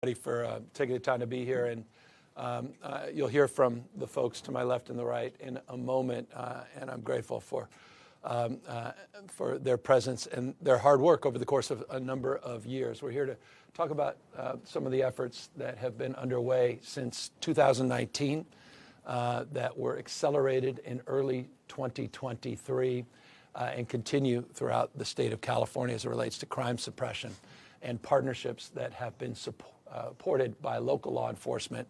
For taking the time to be here, and you'll hear from the folks to my left and the right in a moment, and I'm grateful for their presence and their hard work over the course of a number of years. We're here to talk about some of the efforts that have been underway since 2019 that were accelerated in early 2023 and continue throughout the state of California as it relates to crime suppression and partnerships that have been supported by local law enforcement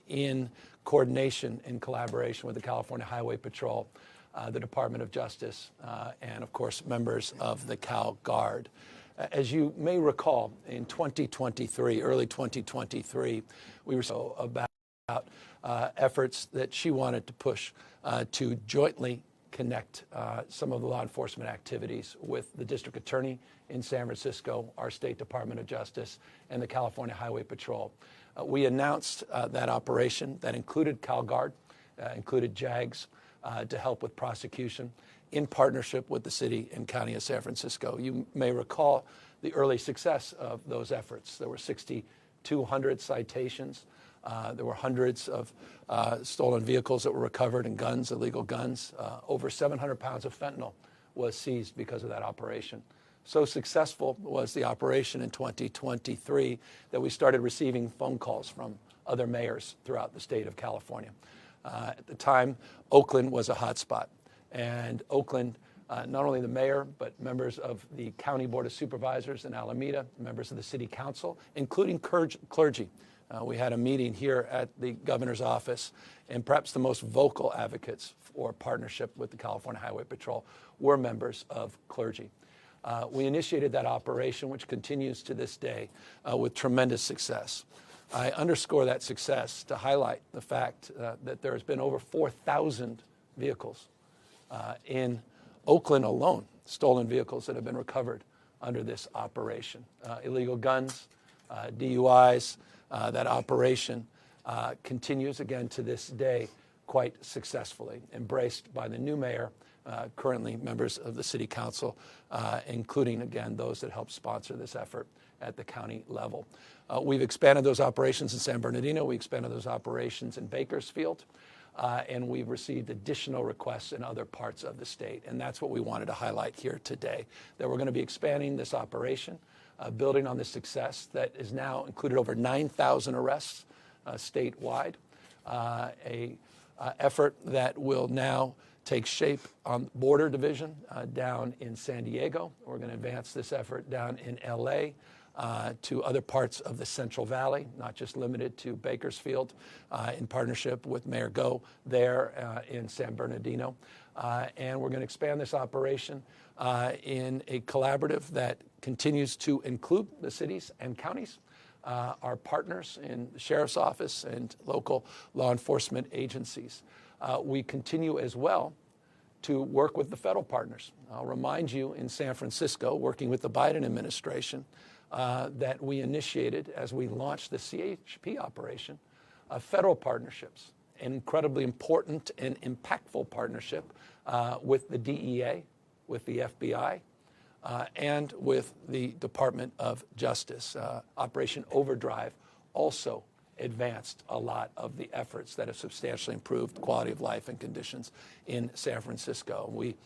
in coordination and collaboration with the California Highway Patrol, the Department of Justice, and of course members of the Cal Guard. As you may recall, in 2023, early 2023, we were so about efforts that she wanted to push to jointly connect some of the law enforcement activities with the district attorney in San Francisco, our state Department of Justice, and the California Highway Patrol. We announced that operation that included Cal Guard, included JAGs to help with prosecution in partnership with the city and county of San Francisco. You may recall the early success of those efforts. There were 6,200 citations. There were hundreds of stolen vehicles that were recovered and guns, illegal guns. Over 700 pounds of fentanyl was seized because of that operation. So successful was the operation in 2023 that we started receiving phone calls from other mayors throughout the state of California. At the time, Oakland was a hotspot. And Oakland, not only the mayor, but members of the County Board of Supervisors in Alameda, members of the city council, including clergy. We had a meeting here at the governor's office, and perhaps the most vocal advocates for partnership with the California Highway Patrol were members of clergy. We initiated that operation, which continues to this day with tremendous success. I underscore that success to highlight the fact that there has been over 4,000 vehicles in Oakland alone, stolen vehicles that have been recovered under this operation. Illegal guns, DUIs, that operation continues again to this day quite successfully, embraced by the new mayor, currently members of the city council, including, again, those that help sponsor this effort at the county level. We've expanded those operations in San Bernardino. We expanded those operations in Bakersfield. And we've received additional requests in other parts of the state. And that's what we wanted to highlight here today, that we're going to be expanding this operation, building on the success that is now included over 9,000 arrests statewide, a effort that will now take shape on border division down in San Diego. We're going to advance this effort down in LA to other parts of the Central Valley, not just limited to Bakersfield, in partnership with Mayor Go there in San Bernardino. And we're going to expand this operation in a collaborative that continues to include the cities and counties, our partners in the sheriff's office and local law enforcement agencies. We continue as well to work with the federal partners. I'll remind you, in San Francisco, working with the Biden administration, that we initiated as we launched the CHP operation, federal partnerships, an incredibly important and impactful partnership with the DEA, with the FBI, and with the Department of Justice. Operation Overdrive also advanced a lot of the efforts that have substantially improved quality of life and conditions in San Francisco. We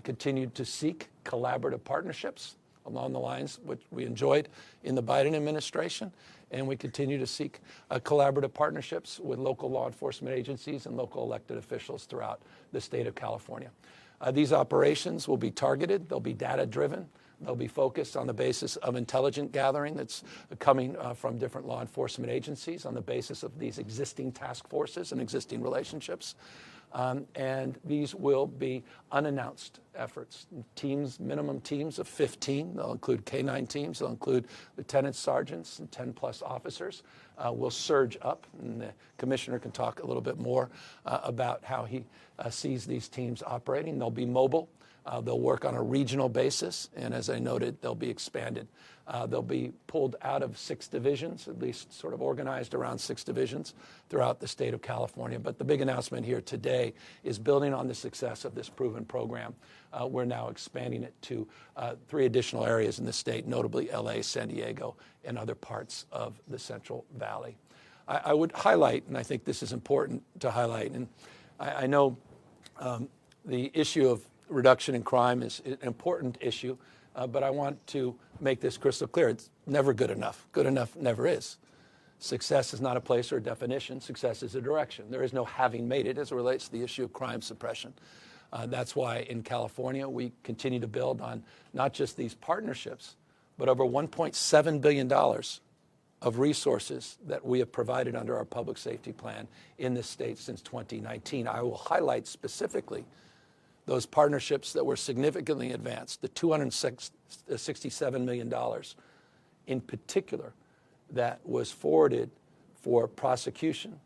continued to seek collaborative partnerships along the lines which we enjoyed in the Biden administration, and we continue to seek collaborative partnerships with local law enforcement agencies and local elected officials throughout the state of California. These operations will be targeted, they'll be data-driven, they'll be focused on the basis of intelligence gathering that's coming from different law enforcement agencies on the basis of these existing task forces and existing relationships. And these will be unannounced efforts. Teams, minimum teams of 15. They'll include K-9 teams. They'll include lieutenants, sergeants, and 10-plus officers. Will surge up, and the commissioner can talk a little bit more about how he sees these teams operating. They'll be mobile. They'll work on a regional basis, and as I noted, they'll be expanded. They'll be pulled out of 6 divisions, at least sort of organized around 6 divisions throughout the state of California. But the big announcement here today is building on the success of this proven program. We're now expanding it to 3 additional areas in the state, notably LA, San Diego, and other parts of the Central Valley. I would highlight, and I think this is important to highlight, and I know the issue of reduction in crime is an important issue, but I want to make this crystal clear. It's never good enough. Good enough never is. Success is not a place or a definition. Success is a direction. There is no having made it as it relates to the issue of crime suppression. That's why in California we continue to build on not just these partnerships, but over $1.7 billion of resources that we have provided under our public safety plan in this state since 2019. I will highlight specifically those partnerships that were significantly advanced, the $267 million in particular that was forwarded for prosecution,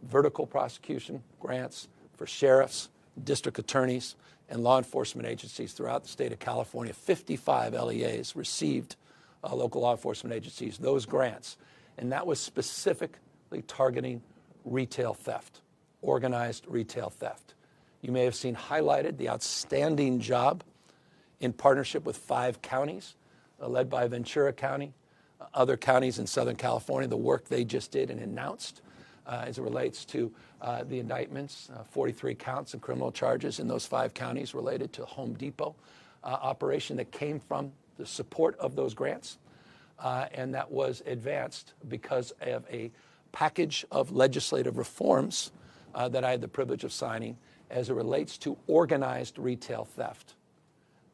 vertical prosecution grants for sheriffs, district attorneys, and law enforcement agencies throughout the state of California. 55 LEAs received, local law enforcement agencies, those grants. And that was specifically targeting retail theft, organized retail theft. You may have seen highlighted the outstanding job in partnership with 5 counties, led by Ventura County, other counties in Southern California, the work they just did and announced as it relates to the indictments, 43 counts and criminal charges in those 5 counties related to Home Depot operation that came from the support of those grants, and that was advanced because of a package of legislative reforms that I had the privilege of signing as it relates to organized retail theft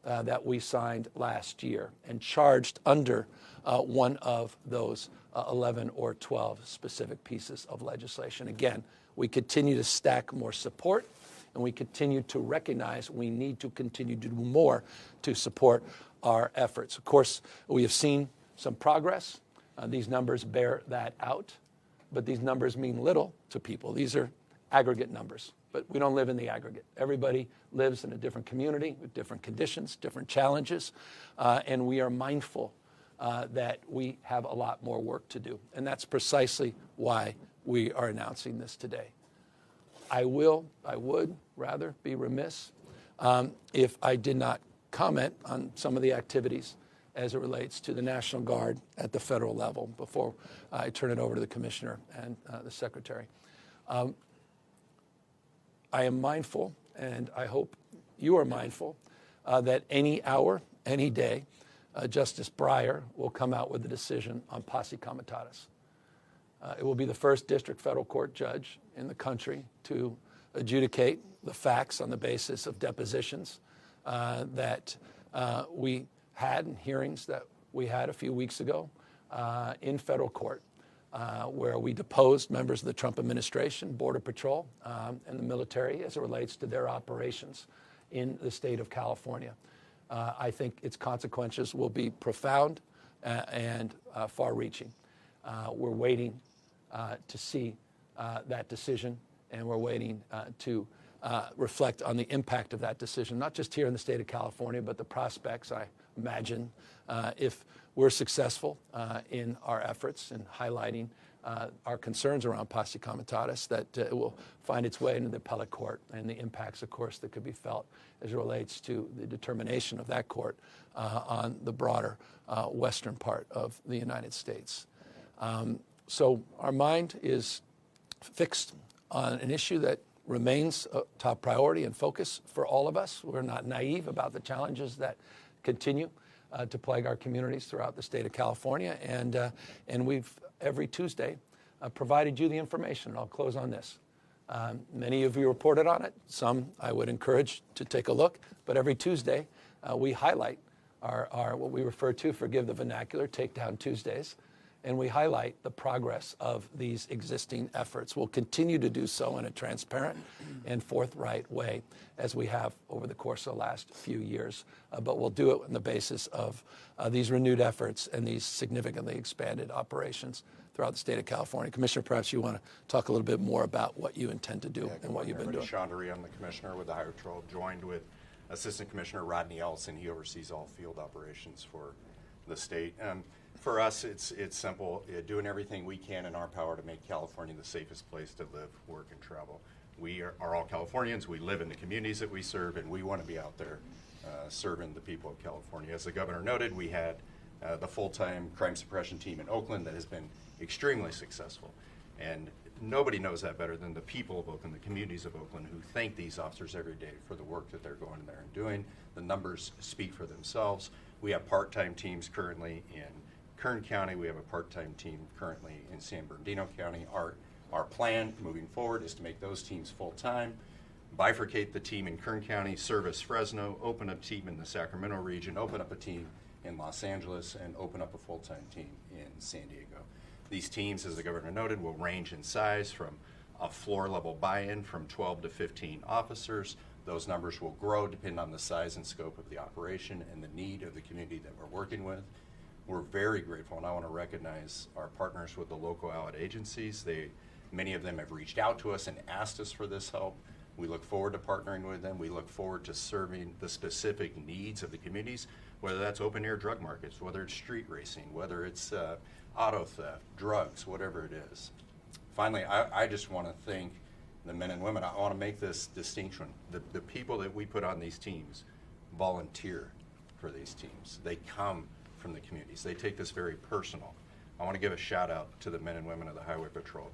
that we signed last year and charged under one of those 11 or 12 specific pieces of legislation. Again, we continue to stack more support, and we continue to recognize we need to continue to do more to support our efforts. Of course, we have seen some progress. These numbers bear that out, but these numbers mean little to people. These are aggregate numbers, but we don't live in the aggregate. Everybody lives in a different community with different conditions, different challenges, and we are mindful that we have a lot more work to do. And that's precisely why we are announcing this today. I would rather be remiss if I did not comment on some of the activities as it relates to the National Guard at the federal level before I turn it over to the Commissioner and the Secretary. I am mindful, and I hope you are mindful, that any hour, any day, Justice Breyer will come out with a decision on posse comitatus. It will be the first district federal court judge in the country to adjudicate the facts on the basis of depositions that we had and hearings that we had a few weeks ago in federal court, where we deposed members of the Trump administration, Border Patrol, and the military as it relates to their operations in the state of California. I think its consequences will be profound and far-reaching. We're waiting to see that decision, and we're waiting to reflect on the impact of that decision, not just here in the state of California, but the prospects, I imagine, if we're successful in our efforts in highlighting our concerns around posse comitatus, that it will find its way into the appellate court, and the impacts, of course, that could be felt as it relates to the determination of that court on the broader western part of the United States. So our mind is fixed on an issue that remains a top priority and focus for all of us. We're not naive about the challenges that continue to plague our communities throughout the state of California, and we've every Tuesday provided you the information. And I'll close on this. Many of you reported on it. Some I would encourage to take a look. But every Tuesday we highlight our what we refer to, forgive the vernacular, Takedown Tuesdays, and we highlight the progress of these existing efforts. We'll continue to do so in a transparent and forthright way, as we have over the course of the last few years. But we'll do it on the basis of these renewed efforts and these significantly expanded operations throughout the state of California. Commissioner, perhaps you want to talk a little bit more about what you intend to do and what you've been doing. Chandari, I'm the commissioner with the Higher Patrol, joined with Assistant Commissioner Rodney Ellison. He oversees all field operations for the state. For us, it's simple, doing everything we can in our power to make California the safest place to live, work, and travel. We are all Californians. We live in the communities that we serve, and we want to be out there serving the people of California. As the governor noted, we had the full-time crime suppression team in Oakland that has been extremely successful. And nobody knows that better than the people of Oakland, the communities of Oakland, who thank these officers every day for the work that they're going in there and doing. The numbers speak for themselves. We have part-time teams currently in Kern County. We have a part-time team currently in San Bernardino County. Our plan moving forward is to make those teams full-time, bifurcate the team in Kern County, service Fresno, open a team in the Sacramento region, open up a team in Los Angeles, and open up a full-time team in San Diego. These teams, as the governor noted, will range in size from a floor-level buy-in from 12 to 15 officers. Those numbers will grow depending on the size and scope of the operation and the need of the community that we're working with. We're very grateful, and I want to recognize our partners with the local allied agencies. Many of them have reached out to us and asked us for this help. We look forward to partnering with them. We look forward to serving the specific needs of the communities, whether that's open-air drug markets, whether it's street racing, whether it's auto theft, drugs, whatever it is. Finally, I just want to thank the men and women. I want to make this distinction. The people that we put on these teams volunteer for these teams. They come from the communities. They take this very personal. I want to give a shout out to the men and women of the Highway Patrol.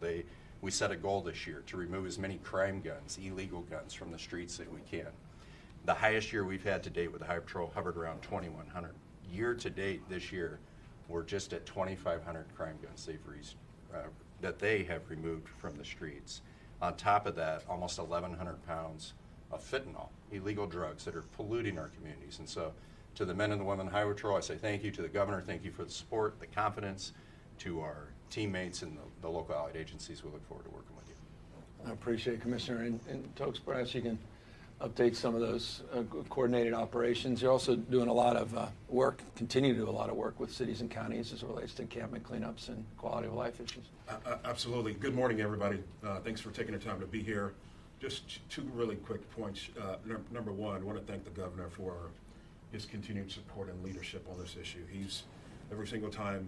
We set a goal this year to remove as many crime guns, illegal guns, from the streets that we can. The highest year we've had to date with the Highway Patrol hovered around 2,100. Year to date this year, we're just at 2,500 crime guns that they have removed from the streets. On top of that, almost 1,100 pounds of fentanyl, illegal drugs that are polluting our communities. And so, to the men and the women of the Highway Patrol, I say thank you. To the governor, thank you for the support, the confidence. To our teammates and the local allied agencies, we look forward to working with you. I appreciate it, Commissioner. And Tokes, perhaps you can update some of those coordinated operations. You're also doing a lot of work, continue to do a lot of work with cities and counties as it relates to encampment cleanups and quality of life issues. Absolutely. Good morning, everybody. Thanks for taking the time to be here. Just two really quick points. Number one, I want to thank the governor for his continued support and leadership on this issue. He's, every single time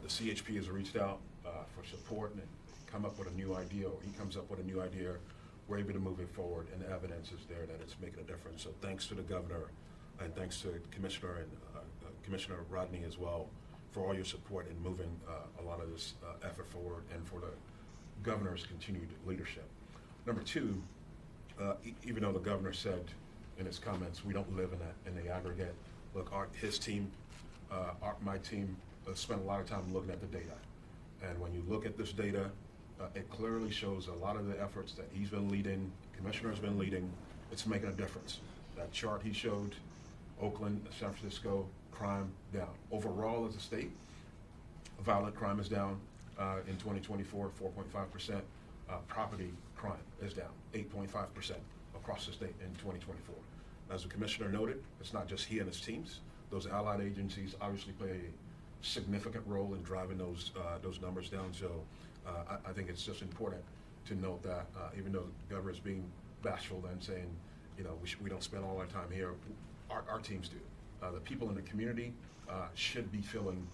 the CHP has reached out for support and come up with a new idea, or he comes up with a new idea, we're able to move it forward, and the evidence is there that it's making a difference. So thanks to the governor, and thanks to Commissioner and Commissioner Rodney as well for all your support in moving a lot of this effort forward, and for the governor's continued leadership. Number two, even though the governor said in his comments we don't live in the aggregate, look, his team, my team, spent a lot of time looking at the data. And when you look at this data, it clearly shows a lot of the efforts that he's been leading, Commissioner's been leading, it's making a difference. That chart he showed, Oakland, San Francisco, crime down. Overall as a state, violent crime is down in 2024, 4.5%. Property crime is down, 8.5% across the state in 2024. As the Commissioner noted, it's not just he and his teams. Those allied agencies obviously play a significant role in driving those numbers down. So I think it's just important to note that even though the governor is being bashful and saying, you know, we don't spend all our time here, our teams do. The people in the community should be feeling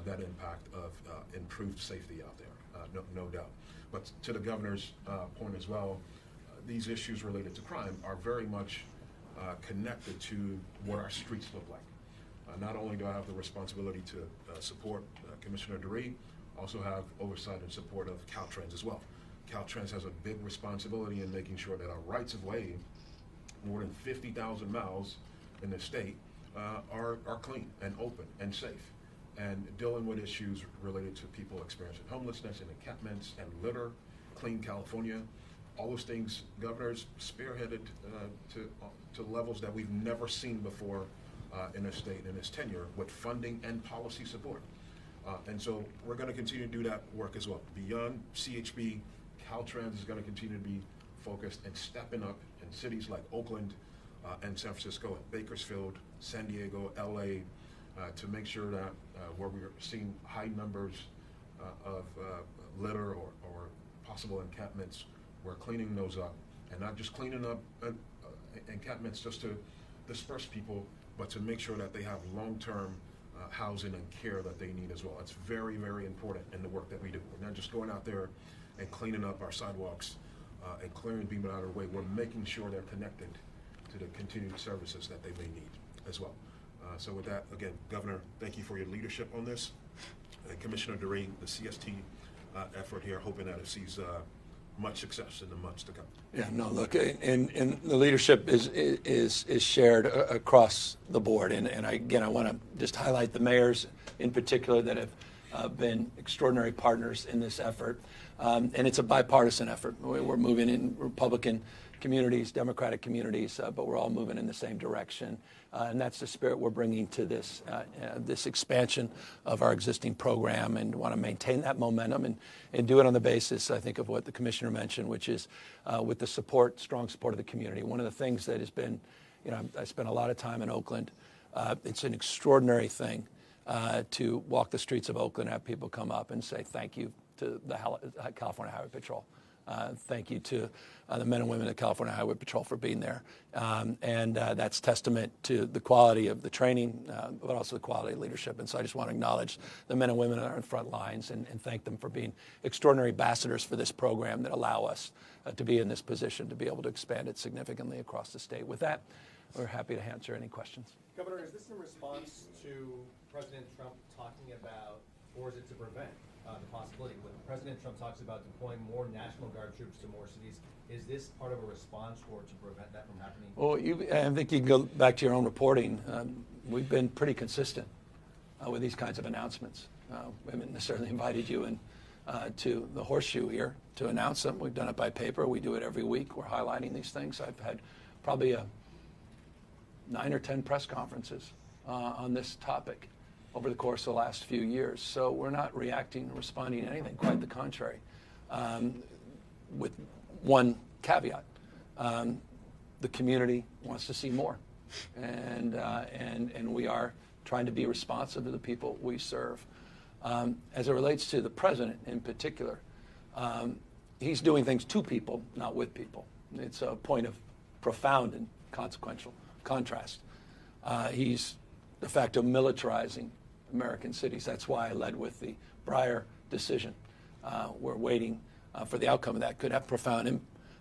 that impact of improved safety out there, no doubt. But to the governor's point as well, these issues related to crime are very much connected to what our streets look like. Not only do I have the responsibility to support Commissioner DeRee, also have oversight and support of Caltrans as well. Caltrans has a big responsibility in making sure that our rights of way, more than 50,000 miles in the state, are clean and open and safe, and dealing with issues related to people experiencing homelessness and encampments and litter, Clean California, all those things governors spearheaded to levels that we've never seen before in this state in his tenure, with funding and policy support. And so we're going to continue to do that work as well. Beyond CHB, Caltrans is going to continue to be focused and stepping up in cities like Oakland and San Francisco, and Bakersfield, San Diego, LA, to make sure that where we're seeing high numbers of litter or possible encampments, we're cleaning those up, and not just cleaning up encampments just to disperse people, but to make sure that they have long-term housing and care that they need as well. It's very, very important in the work that we do. We're not just going out there and cleaning up our sidewalks and clearing people out of the way. We're making sure they're connected to the continued services that they may need as well. So with that, again, Governor, thank you for your leadership on this. And Commissioner DeRee, the CST effort here, hoping that it sees much success in the months to come. Yeah, no, look, and the leadership is shared across the board. And I want to just highlight the mayors in particular that have been extraordinary partners in this effort. And it's a bipartisan effort. We're moving in Republican communities, Democratic communities, but we're all moving in the same direction. And that's the spirit we're bringing to this expansion of our existing program, and want to maintain that momentum and do it on the basis, I think, of what the commissioner mentioned, which is with the support, strong support of the community. One of the things that has been, I spent a lot of time in Oakland. It's an extraordinary thing to walk the streets of Oakland and have people come up and say thank you to the California Highway Patrol. Thank you to the men and women of California Highway Patrol for being there. And that's testament to the quality of the training, but also the quality of leadership. And so I just want to acknowledge the men and women that are in front lines and thank them for being extraordinary ambassadors for this program that allow us to be in this position to be able to expand it significantly across the state. With that, we're happy to answer any questions. Governor, is this in response to President Trump talking about, or is it to prevent the possibility? When President Trump talks about deploying more National Guard troops to more cities, is this part of a response or to prevent that from happening? Well, I think you can go back to your own reporting. We've been pretty consistent with these kinds of announcements. We haven't necessarily invited you in to the horseshoe here to announce them. We've done it by paper. We do it every week. We're highlighting these things. I've had probably 9 or 10 press conferences on this topic over the course of the last few years. So we're not reacting or responding to anything, quite the contrary, with one caveat. The community wants to see more, and we are trying to be responsive to the people we serve. As it relates to the president in particular, he's doing things to people, not with people. It's a point of profound and consequential contrast. He's de facto militarizing American cities. That's why I led with the Breyer decision. We're waiting for the outcome of that. Could have profound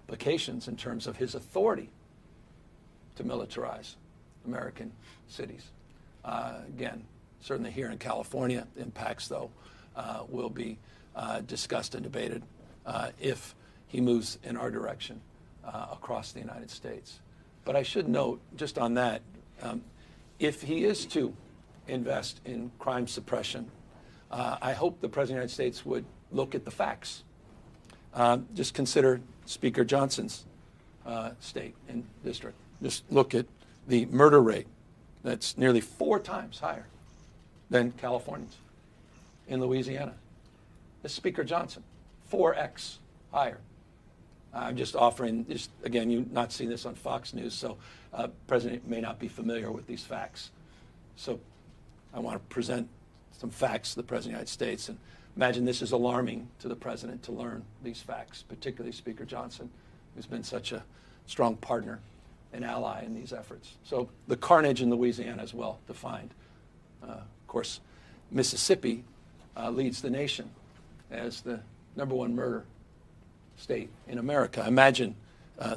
implications in terms of his authority to militarize American cities. Again, certainly here in California, impacts, though, will be discussed and debated if he moves in our direction across the United States. But I should note, just on that, if he is to invest in crime suppression, I hope the President of the United States would look at the facts. Just consider Speaker Johnson's state and district. Just look at the murder rate. That's nearly 4 times higher than Californians in Louisiana. This Speaker Johnson, 4x higher. I'm just offering, again, you've not seen this on Fox News, so President may not be familiar with these facts. So I want to present some facts to the President of the United States, and imagine this is alarming to the President to learn these facts, particularly Speaker Johnson, who's been such a strong partner and ally in these efforts. So the carnage in Louisiana is well defined. Of course, Mississippi leads the nation as the #1 murder state in America. Imagine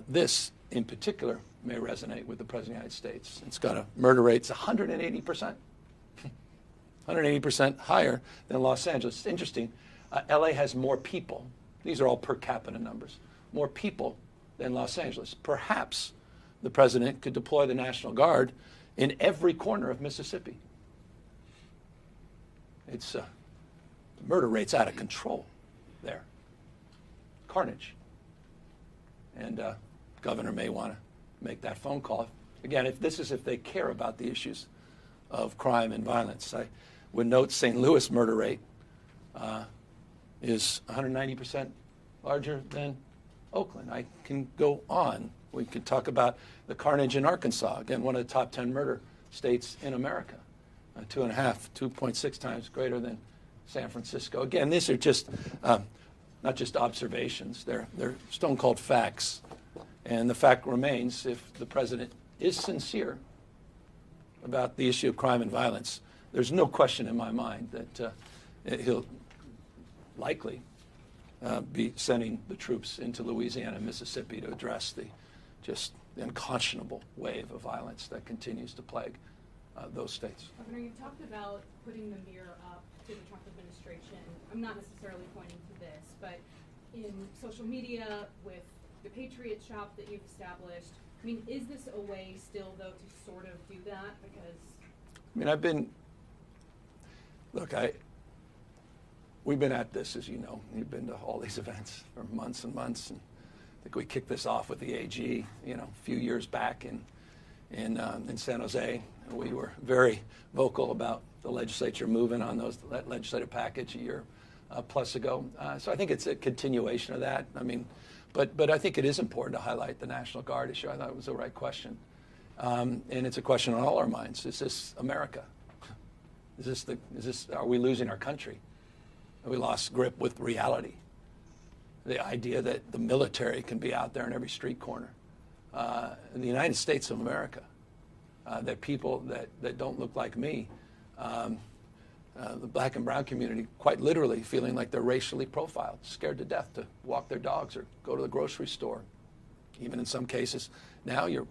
this in particular may resonate with the President of the United States. It's got a murder rate, it's 180%. 180% higher than Los Angeles. It's interesting. LA has more people. These are all per capita numbers. More people than Los Angeles. Perhaps the President could deploy the National Guard in every corner of Mississippi. It's the murder rate's out of control there. Carnage. And Governor may want to make that phone call. Again, if they care about the issues of crime and violence. I would note St. Louis murder rate is 190% larger than Oakland. I can go on. We could talk about the carnage in Arkansas. Again, one of the top 10 murder states in America. 2.6 times greater than San Francisco. Again, these are just not just observations. They're stone-cold facts. And the fact remains, if the president is sincere about the issue of crime and violence, there's no question in my mind that he'll likely be sending the troops into Louisiana and Mississippi to address the unconscionable wave of violence that continues to plague those states. Governor, you talked about putting the mirror up to the Trump administration. I'm not necessarily pointing to this, but in social media with the Patriot Shop that you've established, I mean, is this a way still, though, to sort of do that? Because we've been at this, as you know. You've been to all these events for months and months, and I think we kicked this off with the AG, a few years back in San Jose. We were very vocal about the legislature moving on that legislative package a year plus ago. So I think it's a continuation of that. But I think it is important to highlight the National Guard issue. I thought it was the right question. And it's a question on all our minds. Is this America? Are we losing our country? Have we lost grip with reality? The idea that the military can be out there in every street corner. In the United States of America, that people that don't look like me, the black and brown community, quite literally feeling like they're racially profiled, scared to death to walk their dogs or go to the grocery store. Even in some cases, now you're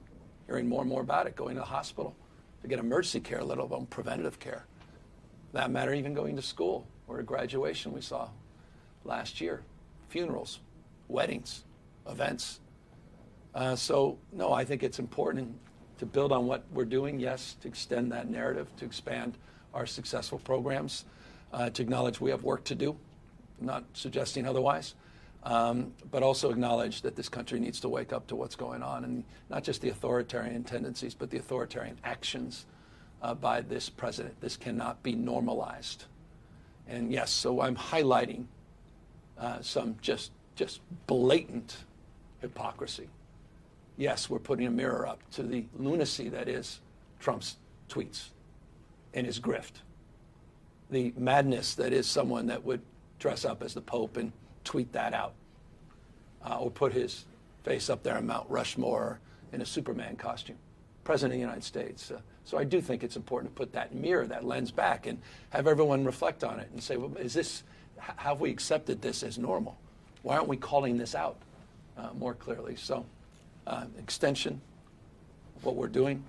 hearing more and more about it, going to the hospital to get emergency care, let alone preventative care. For that matter, even going to school or a graduation we saw last year, funerals, weddings, events. So, no, I think it's important to build on what we're doing, yes, to extend that narrative, to expand our successful programs, to acknowledge we have work to do, not suggesting otherwise, but also acknowledge that this country needs to wake up to what's going on, and not just the authoritarian tendencies, but the authoritarian actions by this president. This cannot be normalized. And yes, so I'm highlighting some just blatant hypocrisy. Yes, we're putting a mirror up to the lunacy that is Trump's tweets and his grift. The madness that is someone that would dress up as the Pope and tweet that out. Or put his face up there on Mount Rushmore in a Superman costume. President of the United States. So I do think it's important to put that mirror, that lens back, and have everyone reflect on it and say, well, have we accepted this as normal? Why aren't we calling this out more clearly? So extension of what we're doing,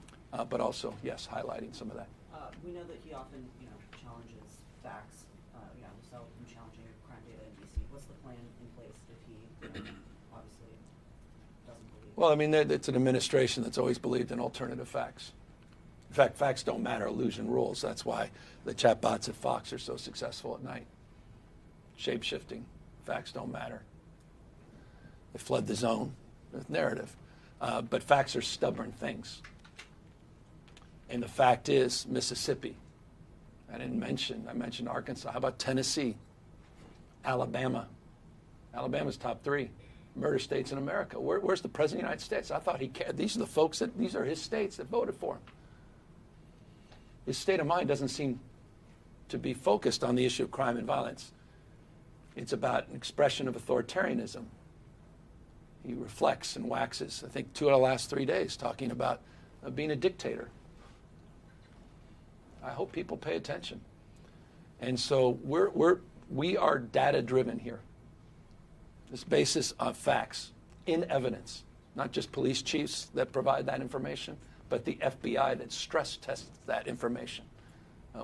but also, yes, highlighting some of that. We know that he often, challenges facts. So him challenging crime data in D.C. What's the plan in place if he obviously doesn't believe? Well, it's an administration that's always believed in alternative facts. In fact, facts don't matter. Illusion rules. That's why the chatbots at Fox are so successful at night. Shape-shifting. Facts don't matter. They flood the zone with narrative. But facts are stubborn things. And the fact is, Mississippi, I mentioned Arkansas. How about Tennessee? Alabama. Alabama's top 3 murder states in America. Where's the President of the United States? I thought he cared. These are his states that voted for him. His state of mind doesn't seem to be focused on the issue of crime and violence. It's about an expression of authoritarianism. He reflects and waxes, I think, 2 out of the last 3 days, talking about being a dictator. I hope people pay attention. And so we are data-driven here. This basis of facts, in evidence, not just police chiefs that provide that information, but the FBI that stress tests that information.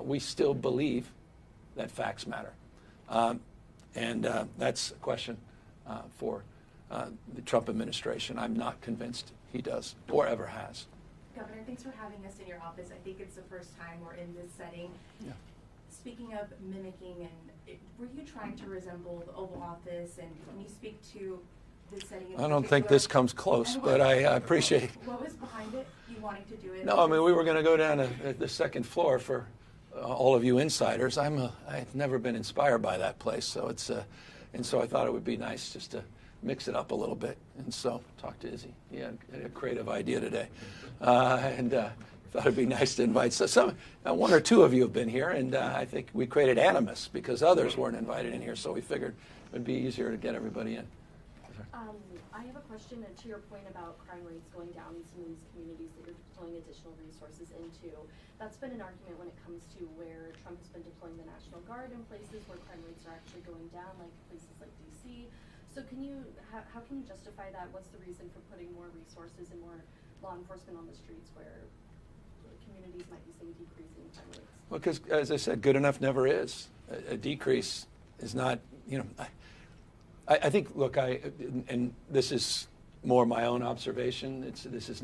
We still believe that facts matter. And that's a question for the Trump administration. I'm not convinced he does or ever has. Governor, thanks for having us in your office. I think it's the first time we're in this setting. Yeah. Speaking of mimicking, were you trying to resemble the Oval Office? And can you speak to this setting? I don't think this comes close, but I appreciate. What was behind it? You wanting to do it? No, we were going to go down to the second floor for all of you insiders. I've never been inspired by that place, so and so I thought it would be nice just to mix it up a little bit. And so talk to Izzy. He had a creative idea today, and thought it'd be nice to invite some. 1 or 2 of you have been here, and I think we created animus because others weren't invited in here. So we figured it would be easier to get everybody in. I have a question to your point about crime rates going down in some of these communities that you're deploying additional resources into. That's been an argument when it comes to where Trump has been deploying the National Guard in places where crime rates are actually going down, like places like DC. So how can you justify that? What's the reason for putting more resources and more law enforcement on the streets where communities might be seeing decreasing crime rates? Well, because, as I said, good enough never is. A decrease is not, I think, look, and this is more my own observation. This is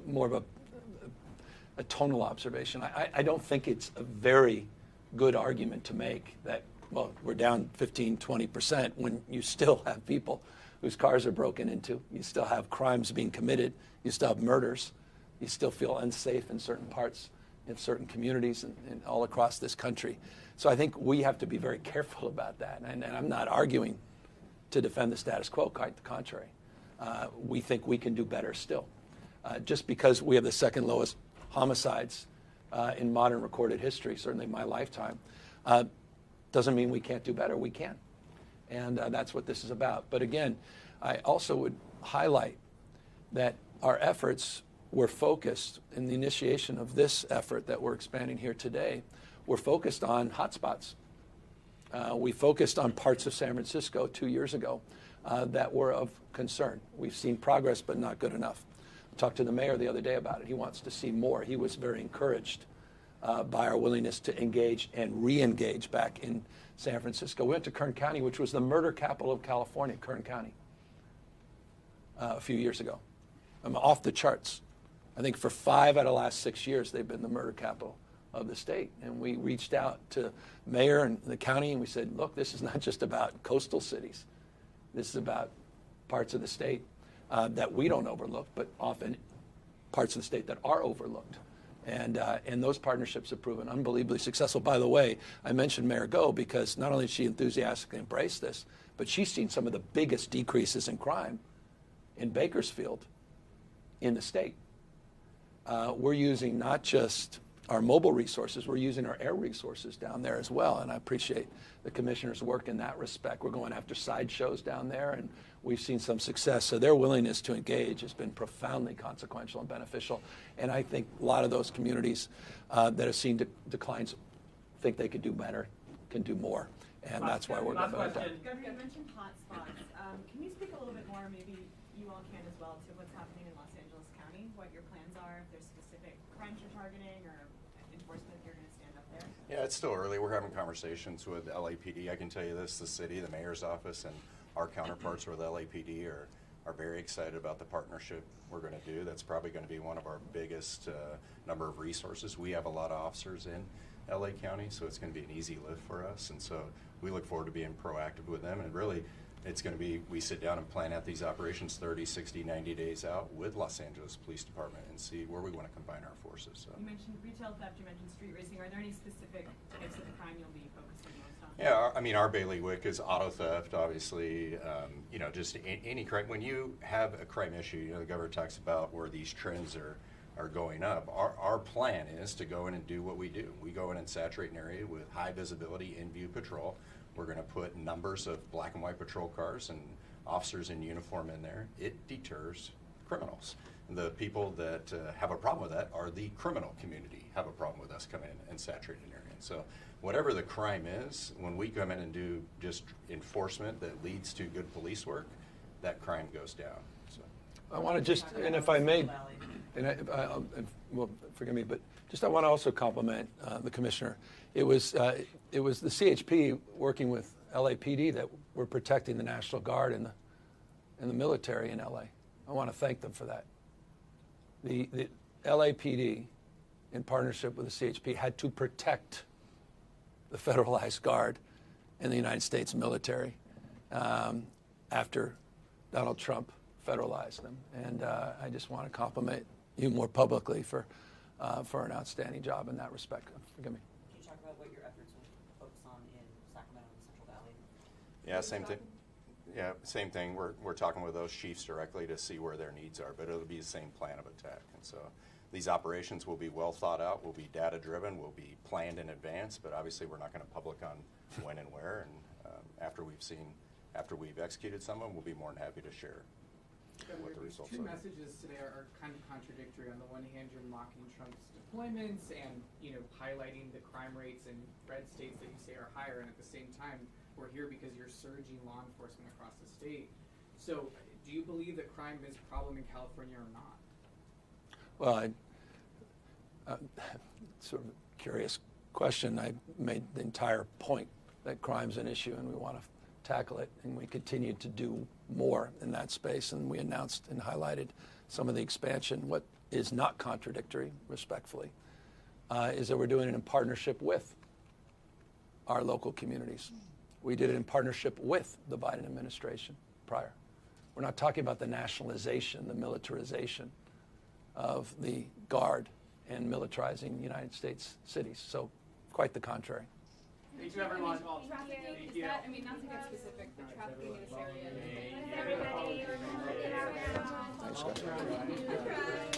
more of a tonal observation. I don't think it's a very good argument to make that, well, we're down 15, 20% when you still have people whose cars are broken into. You still have crimes being committed. You still have murders. You still feel unsafe in certain parts of certain communities and all across this country. So I think we have to be very careful about that. And I'm not arguing to defend the status quo, quite the contrary. We think we can do better still. Just because we have the second lowest homicides in modern recorded history, certainly my lifetime, doesn't mean we can't do better. We can. And that's what this is about. But again, I also would highlight that our efforts were focused in the initiation of this effort that we're expanding here today. We're focused on hotspots. We focused on parts of San Francisco 2 years ago that were of concern. We've seen progress, but not good enough. I talked to the mayor the other day about it. He wants to see more. He was very encouraged by our willingness to engage and re-engage back in San Francisco. We went to Kern County, which was the murder capital of California, Kern County, a few years ago. I'm off the charts. I think for 5 out of the last 6 years, they've been the murder capital of the state. And we reached out to mayor and the county, and we said, look, this is not just about coastal cities. This is about parts of the state that we don't overlook, but often parts of the state that are overlooked. And those partnerships have proven unbelievably successful. By the way, I mentioned Mayor Go because not only did she enthusiastically embrace this, but she's seen some of the biggest decreases in crime in Bakersfield in the state. We're using not just our mobile resources, we're using our air resources down there as well, and I appreciate the commissioner's work in that respect. We're going after sideshows down there, and we've seen some success. So their willingness to engage has been profoundly consequential and beneficial, and I think a lot of those communities that have seen declines think they could do better, can do more, and that's why we're going about that. Governor, you mentioned hotspots. Can you speak a little bit more, maybe you all can as well, to what's happening in Los Angeles County, what your plans are, if there's specific crimes you're targeting or enforcement you're going to stand up there? Yeah, it's still early. We're having conversations with LAPD. I can tell you this, the city, the mayor's office, and our counterparts with LAPD are very excited about the partnership we're going to do. That's probably going to be one of our biggest number of resources. We have a lot of officers in LA County, so it's going to be an easy lift for us. And so we look forward to being proactive with them. And really, it's going to be, we sit down and plan out these operations 30, 60, 90 days out with Los Angeles Police Department and see where we want to combine our forces. So. You mentioned retail theft, you mentioned street racing. Are there any specific types of crime you'll be focusing most on? Yeah, I mean, our bailiwick is auto theft, obviously, just any crime. When you have a crime issue, the governor talks about where these trends are going up. Our plan is to go in and do what we do. We go in and saturate an area with high visibility in-view patrol. We're going to put numbers of black and white patrol cars and officers in uniform in there. It deters criminals. The people that have a problem with that are the criminal community have a problem with us coming in and saturating an area. So whatever the crime is, when we come in and do just enforcement that leads to good police work, that crime goes down. So I want to just, and if I may, well, forgive me, but just I want to also compliment the commissioner. It was the CHP working with LAPD that were protecting the National Guard and the military in LA. I want to thank them for that. The LAPD, in partnership with the CHP, had to protect the federalized guard and the United States military after Donald Trump federalized them. And I just want to compliment you more publicly for an outstanding job in that respect. Forgive me. Can you talk about what your efforts will focus on in Sacramento and Central Valley? yeah, same thing. Yeah, same thing. We're talking with those chiefs directly to see where their needs are, but it'll be the same plan of attack. And so these operations will be well thought out, will be data driven, will be planned in advance, but obviously we're not going to public on when and where. And after we've executed some of them, we'll be more than happy to share what the results Two are. messages today are kind of contradictory. On the one hand, you're mocking Trump's deployments and, you know, highlighting the crime rates in red states that you say are higher, and at the same time, we're here because you're surging law enforcement across the state. So, do you believe that crime is a problem in California or not? Well, sort of a curious question. I made the entire point that crime's an issue and we want to tackle it, and we continue to do more in that space, and we announced and highlighted some of the expansion. What is not contradictory, respectfully, is that we're doing it in partnership with our local communities. We did it in partnership with the Biden administration prior. We're not talking about the nationalization, the militarization of the Guard and militarizing United States cities. So quite the contrary. Thank you, everyone. Trafficking, Thank is you. that, I mean, not to get specific, but trafficking in this area. Thanks, guys.